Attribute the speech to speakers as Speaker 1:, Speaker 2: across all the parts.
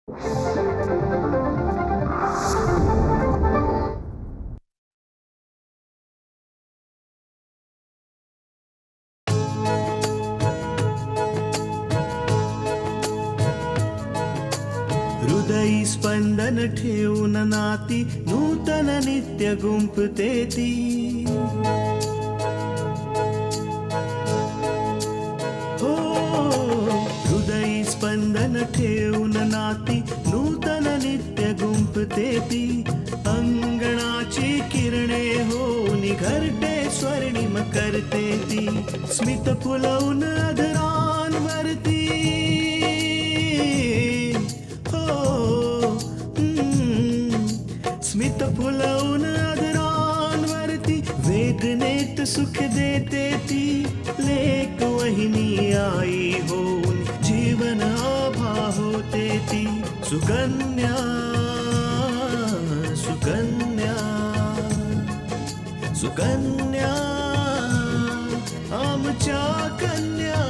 Speaker 1: हृदयी स्पंदन ठेवून नाती नूतन नित्य गुंफते ती. हो हृदयी स्पंदन ठेवून नाती नूतन नित्य गुंफते ती. अंगणाची किरणे होऊन घरटे स्वर्णिम करते ती. स्मित फुलवून अधरांवरती स्मित फुलवून अधरांवरती वेदनेत सुख देते ती. लेक वहिनी आई होऊन जीवन आभा होते ती. सुकन्या सुकन्या सुकन्या आमच्या कन्या.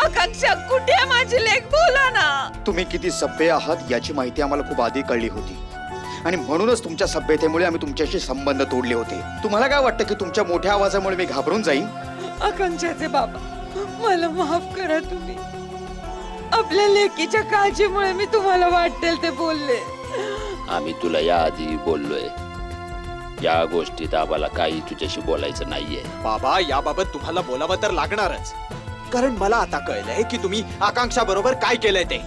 Speaker 2: आकांक्षा कुठे आहे माझी लेक, बोला ना.
Speaker 3: तुम्ही किती सभ्य आहात याची माहिती आम्हाला खूप आधी कळली होती आणि म्हणूनच तुमच्या सभ्यतेमुळे आम्ही तुमच्याशी संबंध तोडले होते. तुम्हाला काय वाटतं की तुमच्या मोठ्या आवाजामुळे मी घाबरून जाईन?
Speaker 2: आकांक्षाचे बाबा, मला माफ करा. तुम्ही आपल्या लेकीच्या काळजीमुळे मी तुम्हाला वाटेल ते बोलले.
Speaker 4: आम्ही तुला याआधी बोललोय, या गोष्टीत आम्हाला काही तुझ्याशी बोलायचं नाहीये.
Speaker 5: बाबा, याबाबत तुम्हाला बोलावं तर लागणारच, कारण मला आता कळलंय की तुम्ही आकांक्षा बरोबर काय केलंय ते.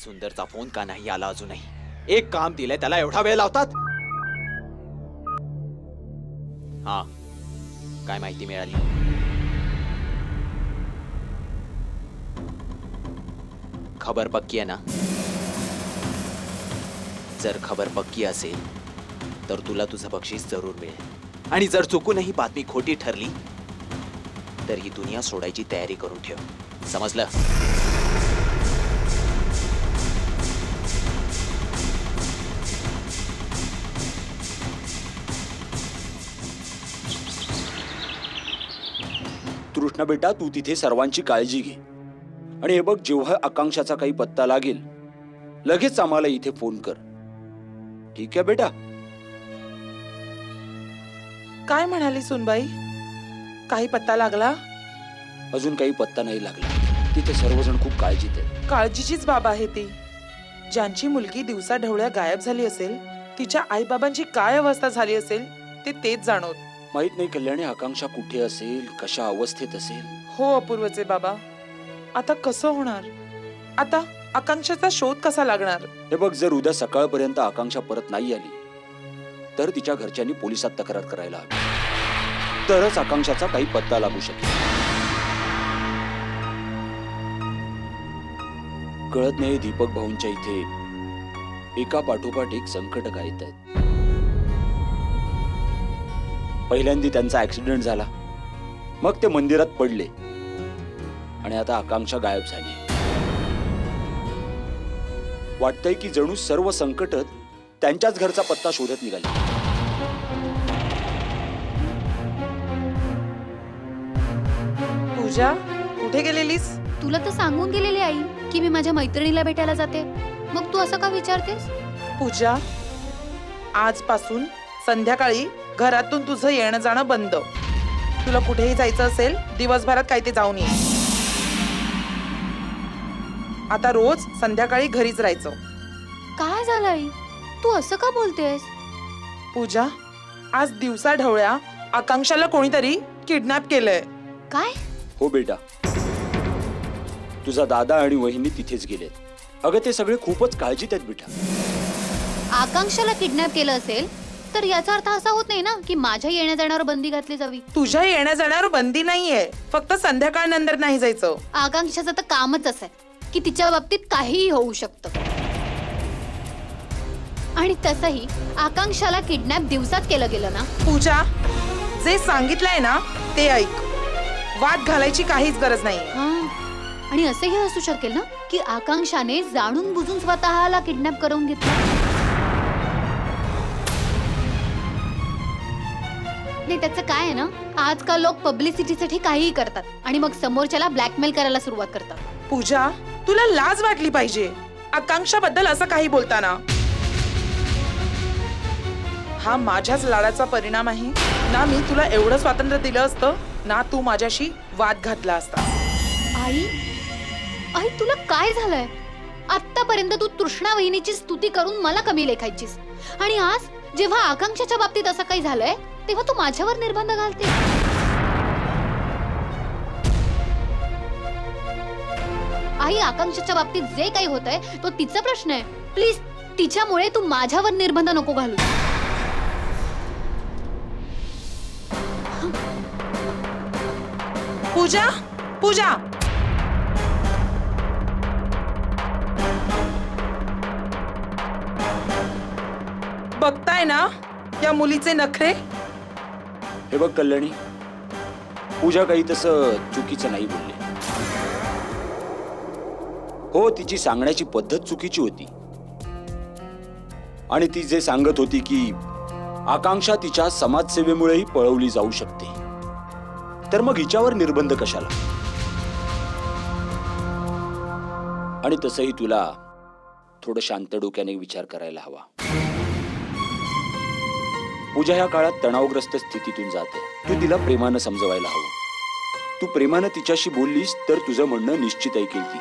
Speaker 5: सुंदरचा फोन का नाही आला अजूनही? एक काम दिलंय त्याला एवढा वेळ लावतात? हा, काय माहिती मिळाली? खबर पक्की आहे ना? जर खबर पक्की असेल तर तुला तुझं बक्षीस जरूर मिळेल. आणि जर चुकूनही बातमी खोटी ठरली तर ही दुनिया सोडायची तयारी करून ठेव, समजलं?
Speaker 6: कृष्णा बेटा, तू तिथे सर्वांची काळजी घे आणि हे बघ, जेव्हा आकांक्षाचा काही पत्ता लागेल लगेच आम्हाला इथे फोन कर, ठीक आहे बेटा?
Speaker 7: काय म्हणाली सुनबाई? काही पत्ता लागला?
Speaker 6: अजून काही पत्ता नाही लागला. तिथे सर्वजण खूप काळजीत आहेत.
Speaker 7: काळजीचीच बाबा आहे ती. ज्यांची मुलगी दिवसा ढवळ्या गायब झाली असेल, तिच्या आई बाबांची काय अवस्था झाली असेल ते तेच जाणवत.
Speaker 6: माहित नाही कल्याणी, आकांक्षा कुठे असेल, कशा अवस्थेत असेल.
Speaker 7: हो अपूर्वचे बाबा, आता कसं होणार? आता आकांक्षाचा शोध कसा लागणार?
Speaker 6: हे बघ, जर उद्या सकाळपर्यंत आकांक्षा परत नाही आली तर तिच्या घरच्यांनी पोलिसात तक्रार करायला हवी, तरच आकांक्षाचा काही पत्ता लागू शकेल. कळत नाही दीपक भाऊंच्या इथे एका पाठोपाठ एक संकट येत आहेत. पहिल्यांदा त्यांचा ऍक्सिडेंट झाला, मग ते मंदिरात पडले आणि आता आकांक्षा गायब झाली. वाटतंय की जणू सर्व संकट त्यांच्याच घरचा पत्ता शोधत निघाली.
Speaker 7: पूजा, कुठे गेलेलीस?
Speaker 8: तुला तर सांगून गेलेली आई की मी माझ्या मैत्रिणीला भेटायला जाते, मग तू असं का विचारतेस?
Speaker 7: पूजा, आजपासून संध्याकाळी घरातून तुझं येणं जाणं बंद. तुला कुठेही जायचं असेल दिवसभरात काही ते जाऊन ये. आता रोज संध्याकाळी घरीच राहायचं.
Speaker 8: काय झालं आई, तू असं का बोलतेस?
Speaker 7: पूजा, आज दिवसा ढवळ्या आकांक्षाला कोणीतरी किडनॅप केलंय.
Speaker 8: काय?
Speaker 6: हो बेटा, तुझा दादा आणि वहिनी तिथेच गेलेत. अगं, ते सगळे खूपच काळजीत आहेत बेटा.
Speaker 8: आकांक्षाला किडनॅप केलं असेल तर याचा अर्थ असा होत नाही ना की माझ्या येण्या जाण्यावर बंदी घातली जावी.
Speaker 7: तुझ्या येण्या जाण्यावर बंदी नाहीये, फक्त संध्याकाळ नंतर नाही जायचं.
Speaker 8: आकांक्षाचं तर कामच असं आहे की तिच्या बाबतीत काहीही होऊ शकतं. आणि तसंही आकांक्षाला किडनॅप दिवसात केलं गेलं ना.
Speaker 7: पूजा, जे सांगितलंय ना ते ऐक. वाद घालायची काहीच गरज नाही.
Speaker 8: आणि असंही असू शकेल ना की आकांक्षाने जाणून बुजून स्वतःला किडनॅप करून घेतलं. नाही त्याचं काय आहे ना, आजकाल लोक पब्लिसिटीसाठी काहीही करतात आणि मग समोरच्याला ब्लॅकमेल करायला सुरुवात करतात.
Speaker 7: पूजा, तुला लाज वाटली पाहिजे आकांक्षाबद्दल असं काही बोलताना. हा माझ्याच लाडाचा परिणाम आहे ना. मी तुला एवढं स्वातंत्र्य दिलं असतं ना, तू माझ्याशी वाद घातला असता.
Speaker 8: आई आई तुला काय झालंय? आतापर्यंत तू तृष्णा वहिनीची स्तुती करून मला कमी लेखायचीस आणि आज जेव्हा आकांक्षाच्या बाबतीत असं काही झालंय तेव्हा तू माझ्यावर निर्बंध घालते. आई, आकांक्षाच्या बाबतीत जे काही होतंय तो तिचा प्रश्न आहे. प्लीज तिच्यामुळे तू माझ्यावर निर्बंध नको घालू.
Speaker 7: पूजा, पूजा, बघताय ना या मुलीचे नखरे.
Speaker 6: हे बघ कल्याणी, पूजा काही तसं चुकीचं नाही बोलले. हो, तिची सांगण्याची पद्धत चुकीची होती आणि ती जे सांगत होती की आकांक्षा तिच्या समाजसेवेमुळेही पळवली जाऊ शकते, तर मग हिच्यावर निर्बंध कशाला? आणि तसंही तुला थोडं शांत डोक्याने विचार करायला हवा. पूजा ह्या काळात तणावग्रस्त स्थितीतून जाते. तू तिला प्रेमानं समजवायला हवं. तू प्रेमानं तिच्याशी बोललीस तर तुझं म्हणणं निश्चित ऐकेल ती.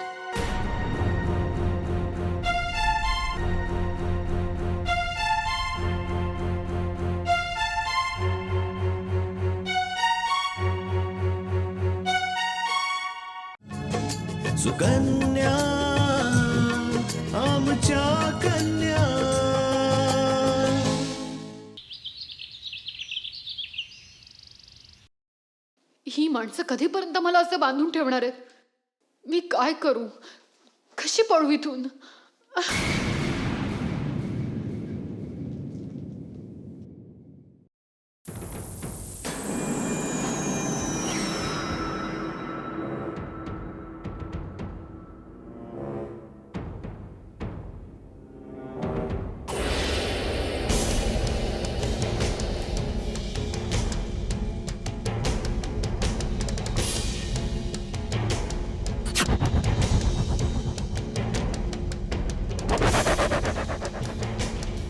Speaker 1: सुकन्या आमच्या कन्या.
Speaker 8: ही माणसं कधीपर्यंत मला असं बांधून ठेवणार आहेत? मी काय करू? कशी पळू इथून?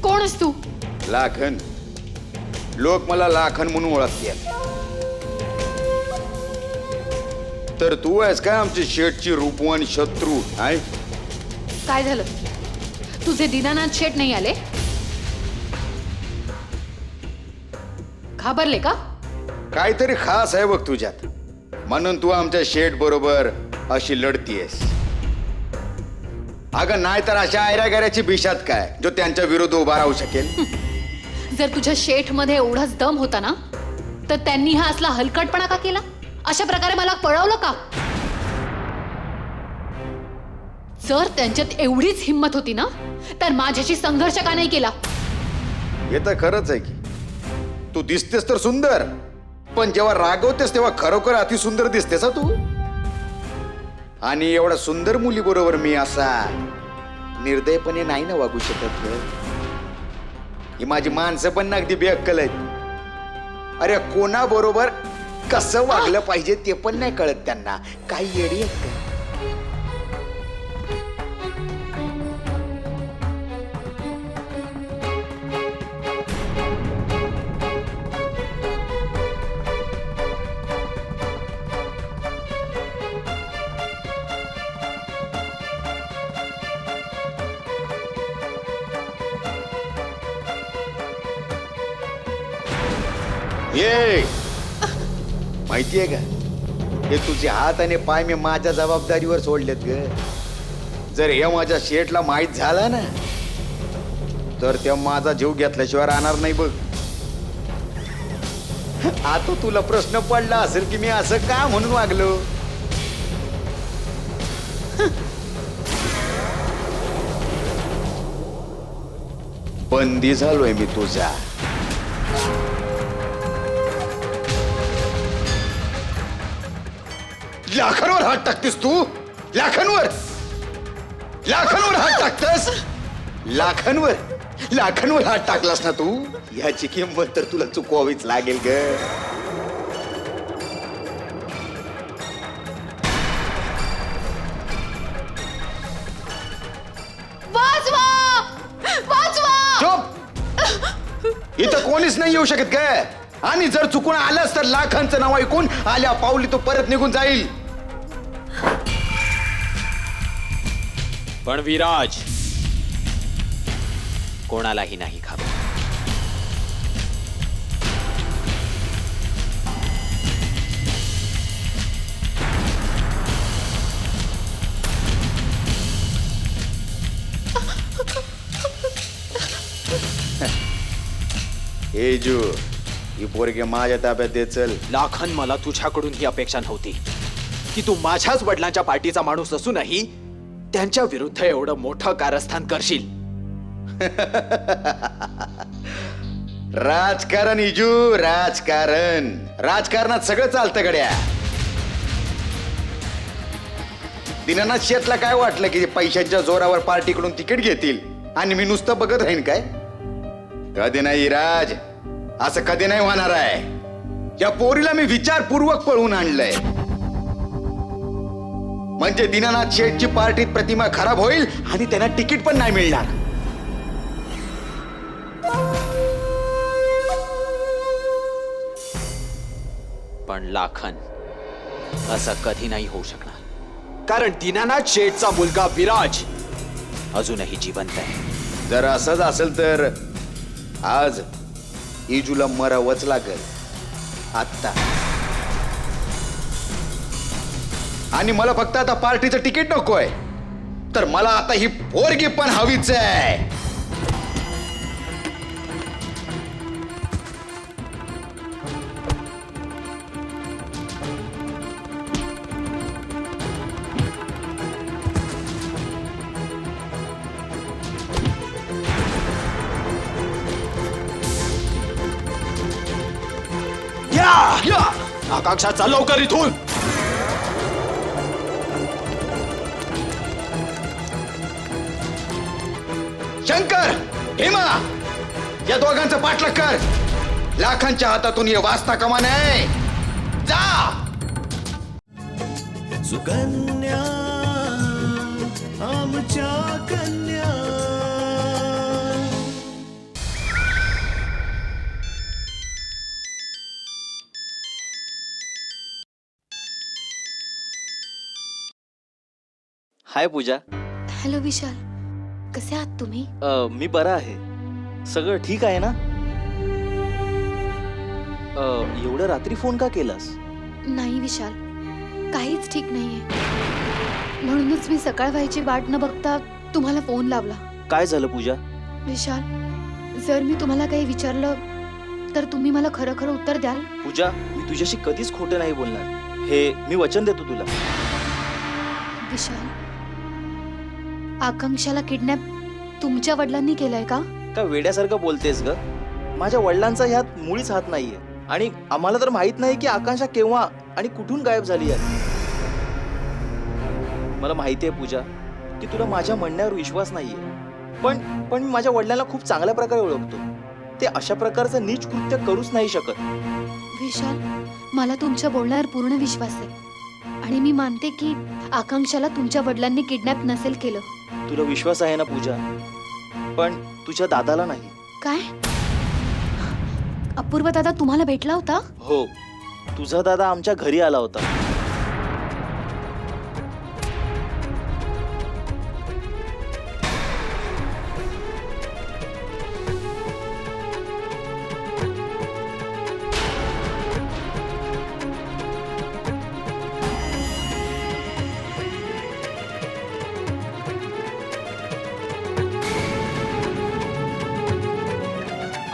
Speaker 8: कोण आहेस तू?
Speaker 3: लाखन. लोक मला लाखन म्हणून ओळखतात. तर तू आहेस का आमची शेठची रूपवान शत्रू? आहे
Speaker 8: काय झालं? तुझे दीनानाथ शेठ नाही आले? घाबरले का?
Speaker 3: काहीतरी खास आहे बघ तुझ्यात, म्हणून तू आमच्या शेठ बरोबर अशी लढतीयस. अगं नाही तर अशा आयऱ्यागाऱ्याची बिशात काय जो त्यांच्या विरुद्ध उभा राहू शकेल?
Speaker 8: जर तुझ्या शेठ मध्ये एवढाच दम होता ना, तर त्यांनी हा असला हलकटपणा का केला? अशा प्रकारे मला पळवलं का? जर त्यांच्यात एवढीच हिंमत होती ना, तर माझ्याशी संघर्ष का नाही केला?
Speaker 3: हे तर खरंच आहे की तू दिसतेस तर सुंदर, पण जेव्हा रागवतेस तेव्हा खरोखर अतिसुंदर दिसतेस तू. आणि एवढ्या सुंदर मुली बरोबर मी असा निर्दयपणे नाही ना वागू शकत. ही माझी माणसं पण ना अगदी बेअक्कल आहेत. अरे कोणाबरोबर कसं वागलं पाहिजे ते पण नाही कळत त्यांना. काही येडी आहेत का? ये माहितीये का, हे तुझे हात आणि पाय मी माझ्या जबाबदारीवर सोडलेत ग. जर हे माझ्या शेठला माहित झाला ना, तर त्या माझा जीव घेतल्याशिवाय राहणार नाही बघ. आता तुला प्रश्न पडला असेल की मी असं का म्हणून वागलो. बंदी झालोय मी तुझा. लाखांवर हात टाकतेस तू? लाखांवर हात टाकतेस? लाखांवर लाखांवर हात टाकलास ना तू, याची किंमत तर तुला चुकवावीच लागेल ग.
Speaker 8: वाचवा! वाचवा!
Speaker 3: चुप! इथं कोणीच नाही येऊ शकत काय. आणि जर चुकून आलंच तर लाखांचं नाव ऐकून आल्या पावली तो परत निघून जाईल.
Speaker 5: पण विराज कोणालाही नाही घाबरत.
Speaker 3: हे जू, ही पोरगे माझ्या ताब्यात दे चल.
Speaker 5: लाखन, मला तुझ्याकडून ही अपेक्षा नव्हती की तू माझ्याच वडिलांच्या पार्टीचा माणूस असूनही त्यांच्या विरुद्ध एवढं मोठं कारस्थान करशील.
Speaker 3: राजकारण इजू, राजकारण. राजकारणात सगळं चालतं गड्या. दीनानाथ शेठला काय वाटलं की पैशांच्या जोरावर पार्टीकडून तिकीट घेतील आणि मी नुसतं बघत राहीन काय? कधी नाही राज, असं कधी नाही होणार आहे. या पोरीला मी विचारपूर्वक पळवून आणलंय. म्हणजे दीनानाथ शेठची पार्टीत प्रतिमा खराब होईल आणि त्यांना तिकीट पण नाही मिळणार.
Speaker 5: पण लाखन, असं कधी नाही होऊ शकणार, कारण दीनानाथ शेठचा मुलगा विराज अजूनही जिवंत आहे.
Speaker 3: जर असंच असेल तर आज इजूला मरावंच लागल आत्ता. आणि मला फक्त आता पार्टीचं तिकीट नकोय, तर मला आता ही पोरगी पण हवीच आहे.
Speaker 5: या! आकांक्षा, चाल लवकर इथून.
Speaker 3: शंकर, हेमा, या दोघांचं पाठलाग कर. लाखांच्या हातातून हे वाचता कामा नये. जा.
Speaker 1: सुकन्या आमच्या कन्या.
Speaker 9: हाय पूजा.
Speaker 8: हॅलो विशाल, कसे आहात तुम्ही?
Speaker 9: मी बरा आहे. सगळं ठीक आहे ना? एवढ्या रात्री फोन का केलास?
Speaker 8: नाही विशाल, काहीच ठीक नाहीये. म्हणूनच मी सकाळ व्हायची वाट न बघता तुम्हाला फोन लावला.
Speaker 9: काय झालं पूजा?
Speaker 8: विशाल, जर मी तुम्हाला काही विचारलं तर तुम्ही मला खरं खरं उत्तर द्याल?
Speaker 9: पूजा, मी तुझ्याशी कधीच खोटं नाही बोलणार, हे मी वचन देतो तुला.
Speaker 8: विशाल, आकांक्षाला किडनॅप तुमच्या वडिलांनी केलंय का?
Speaker 9: का वेड्यासारखं बोलतेस ग? माझ्या वडिलांचा ह्यात मुळीच हात नाहीये. आणि आम्हाला तर माहित नाही की आकांक्षा केव्हा आणि कुठून गायब झाली आहे. मला माहिती आहे पूजा की तुला माझ्या म्हणण्यावर विश्वास नाहीये, पण मी माझ्या वडिलांना खूप चांगल्या प्रकारे ओळखतो. ते अशा प्रकारचं नीच कृत्य करूच नाही शकत.
Speaker 8: विशाल, मला तुमच्या बोलण्यावर पूर्ण विश्वास आहे आणि मी मानते की आकांक्षाला तुमच्या वडिलांनी किडनॅप नसेल केलं.
Speaker 9: तुला विश्वास आहे ना पूजा? पण तुझ्या दादाला नाही.
Speaker 8: काय? अपूर्व दादा तुम्हाला भेटला होता?
Speaker 9: हो, तुझा दादा आमच्या घरी आला होता.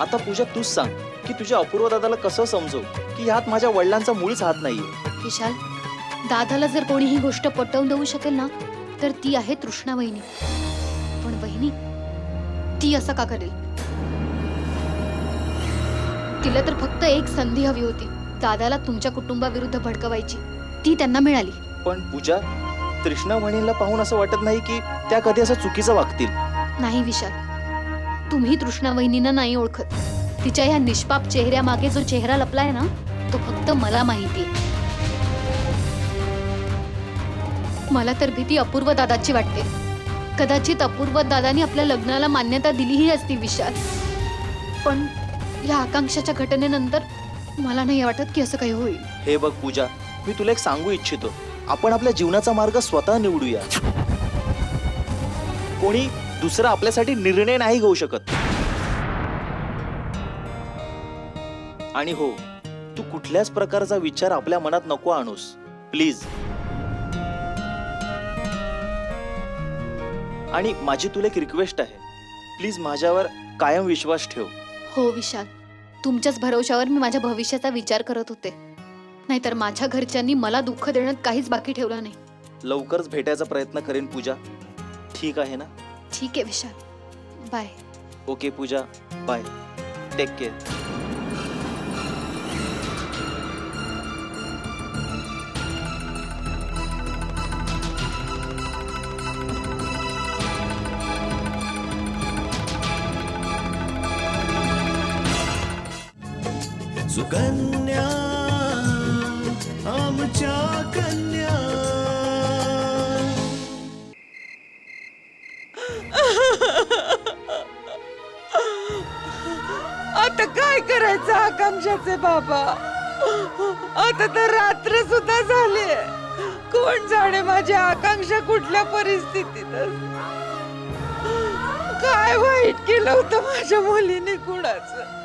Speaker 9: आता पूजा तूच सांग की तुझ्या अपूर्व दादाला कसं समजव की यात माझ्या वडिलांचा मुळीच हात नाहीये.
Speaker 8: विशाल, दादाला जर कोणी ही गोष्ट पटवून देऊ शकेल ना तर ती आहे तृष्णा वहिनी. पण वहिनी ती असं का करेल? तिला तर फक्त एक संधी हवी होती दादाला तुमच्या कुटुंबाविरुद्ध भडकवायची. ती त्यांना मिळाली.
Speaker 9: पण पूजा, तृष्णा वहिनीला पाहून असं वाटत नाही की त्या कधी असं चुकीचं वागतील.
Speaker 8: नाही विशाल, तुम्ही तृष्णा वहिनींना नाही ओळखत. तिच्या ह्या निष्पाप चेहऱ्यामागे जो चेहरा लपलाय ना, तो फक्त मला माहिती. मला तर भीती अपूर्व दादाची वाटते. कदाचित अपूर्व दादानी आपल्या लग्नाला मान्यता दिलीही असती विशाल, पण या आकांक्षाच्या घटनेनंतर मला नाही वाटत की असं काही होईल.
Speaker 9: हे बघ पूजा, मी तुला एक सांगू इच्छितो, आपण आपल्या जीवनाचा मार्ग स्वतः निवडूया. कोणी दुसरा आपल्यासाठी निर्णय नाही घेऊ शकत. आणि हो, तू कुठल्याच प्रकारचा विचार आपल्या मनात नको आणूस प्लीज. आणि माझी तुला एक रिक्वेस्ट आहे, प्लीज माझ्यावर कायम विश्वास ठेव.
Speaker 8: हो विशाल, तुमच्याच भरवशावर मी माझ्या भविष्याचा विचार करत होते. नाहीतर माझ्या घरच्यांनी मला दुःख देण्यात काहीच बाकी ठेवलं नाही.
Speaker 9: लवकरच भेटायचा प्रयत्न करेन पूजा, ठीक आहे ना?
Speaker 8: ठीक आहे विशाल, बाय.
Speaker 9: ओके पूजा, बाय, टेक केअर.
Speaker 1: सुकन्या आमच्या कन्या.
Speaker 2: आता काय करायचं आकांक्षाचे बाबा? आता तर रात्र सुद्धा झाली. कोण जाणे माझी आकांक्षा कुठल्या परिस्थितीत असते. काय वाईट केलं होतं माझ्या मुलीने कुणाचं.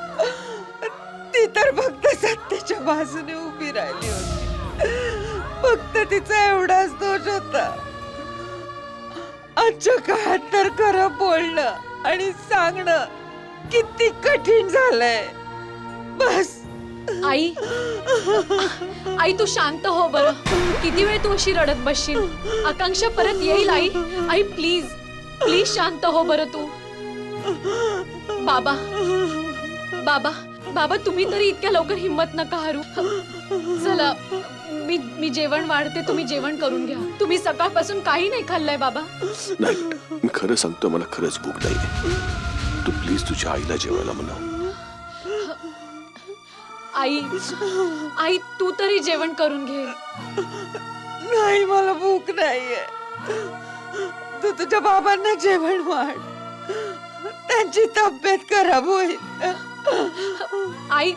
Speaker 2: ती तर फक्त सत्याच्या बाजूने उभी राहिली होती. फक्त तिचा एवढाच दोष होता. आजच्या काळात तर खरं बोलणं आणि सांगणं किती कठीण झालंय. बस
Speaker 10: आई, आई तू शांत हो बरं. किती वेळ तू अशी रडत बसशील? आकांक्षा परत येईल आई. आई प्लीज प्लीज शांत हो बरं तू. बाबा बाबा बाबा तुम्ही तरी इतक्या लवकर हिम्मत नका हरू. चला मी जेवण वाढते, तुम्ही जेवण करून घ्या. तुम्ही सकाळपासून काही नाही खाल्लंय बाबा.
Speaker 11: नाही, मी खरं सांगतो, मला खरंच भूक नाही. तू प्लीज तुझ्या आईला जेवायला म्हणा.
Speaker 10: आई आई तू तरी जेवण करून घे.
Speaker 2: नाही, मला भूक नाहीये. तू तुझ्या बाबांना जेवण वाढ, त्यांची तब्येत खराब होईल.
Speaker 10: आई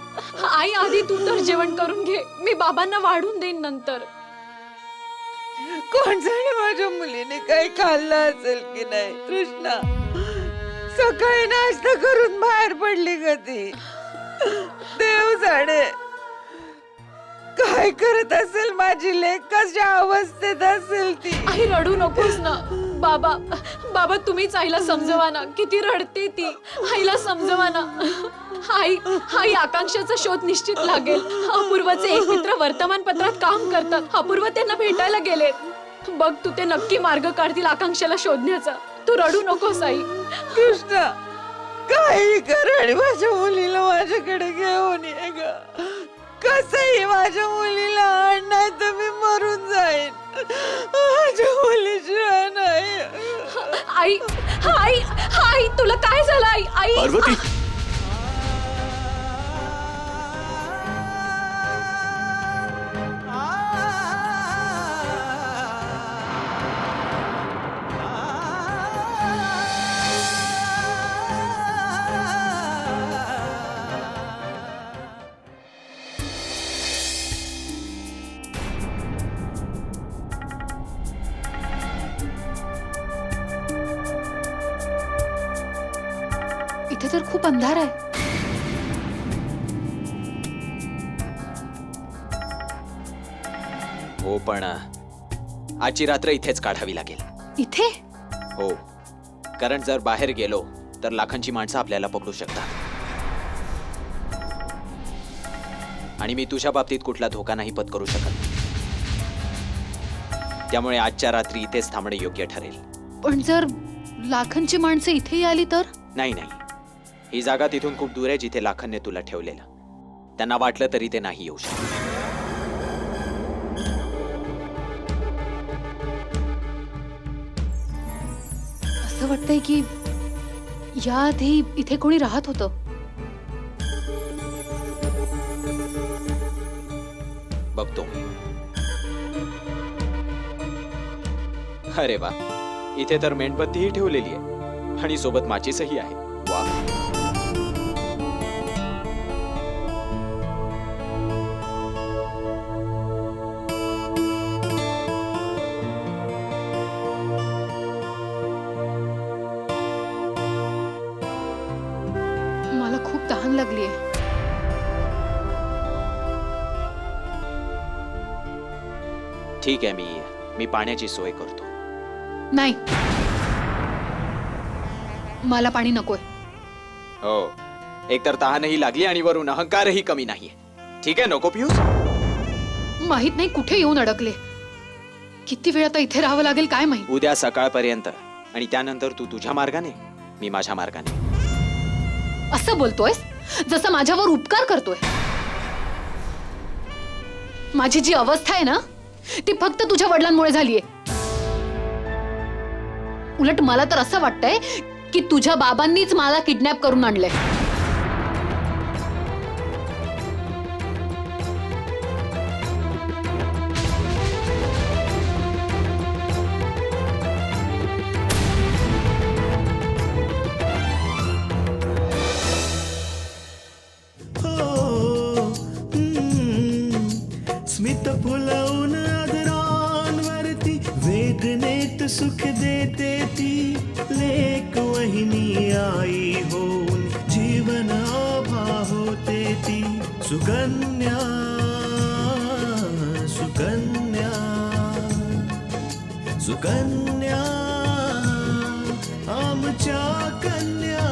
Speaker 10: आई आधी तू तर जेवण करून घे, मी बाबांना वाढून देईन नंतर.
Speaker 2: कोण जाणे माझ्या मुलीने काही खाल्लं असेल की नाही. कृष्णा सकाळी नाश्ता करून बाहेर पडली का ती? देव जाणे काय करत असेल माझी लेक, कशा अवस्थेत असेल ती.
Speaker 10: आई रडू नकोस ना. बाबा बाबा तुम्हीच आईला समजवा ना, किती रडते ती. आईला समजवा ना. आई आई आकांक्षाचा शोध निश्चित लागेल. अपूर्वाचे एक मित्र वर्तमानपत्रात काम करतात. अपूर्व त्यांना भेटायला गेले. बघ तू ते नक्की मार्ग काढतील आकांक्षाला शोधण्याचा. तू रडू नकोस आई.
Speaker 2: कृष्णा काही कर आणि माझ्या मुलीला माझ्याकडे घेऊन ये ग. कसंही माझ्या मुलीला आण, नाही तर मी मरून जाईन. माझ्या मुलीशिवाय नाही.
Speaker 10: आई आई आई तुला काय झालं आई? आई
Speaker 11: पार्वती,
Speaker 8: इथे तर खूप अंधार आहे.
Speaker 5: हो पण आजची रात्र इथेच काढावी लागेल.
Speaker 8: इथे
Speaker 5: हो, कारण जर बाहेर गेलो तर लाखांची माणसं आपल्याला पकडू शकतात. आणि मी तुझ्या बाबतीत कुठला धोका नाही पत्करू शकत. त्यामुळे आजच्या रात्री इथेच थांबणे योग्य ठरेल.
Speaker 8: पण जर लाखांची माणसं इथेही आली तर?
Speaker 5: नाही नाही, ही जागा तिथून खूप दूर आहे जिथे लाखांनी तुला ठेवलेलं. त्यांना वाटलं तरी ते नाही येऊ शकत.
Speaker 8: असं वाटतंय की याआधी इथे कोणी राहत होतं?
Speaker 5: बघतो. अरे वा, इथे तर मेणबत्तीही ठेवलेली आहे आणि सोबत माचीसही आहे. वा.
Speaker 8: मला खूप तहान लागलीये.
Speaker 5: ठीक आहे, मी पाण्याची सोय करतो.
Speaker 8: नाही, मला पाणी नकोय.
Speaker 5: हो, एकतर तहानही लागली आणि वरून अहंकारही कमी नाहीये. ठीक आहे, नको पिऊस.
Speaker 8: माहित नाही कुठे येऊन अडकले. किती वेळ आता इथे राहावं लागेल काय माहित.
Speaker 5: उद्या सकाळपर्यंत आणि त्यानंतर तू तुझ्या मार्गाने, मी माझ्या मार्गाने.
Speaker 8: असं बोलतोयस जसं माझ्यावर उपकार करतोय. माझी जी अवस्था आहे ना ती फक्त तुझ्या वडिलांमुळे झालीये. उलट मला तर असं वाटतंय की तुझ्या बाबांनीच मला किडनॅप करून आणलंय.
Speaker 1: हो स्मित फुलवून आदरांवरती वेदनेत सुख देते ती लेक वहिनी आई होऊन जीवन आभा होते ती सुकन्या सुकन्या सुकन्या आमच्या कन्या.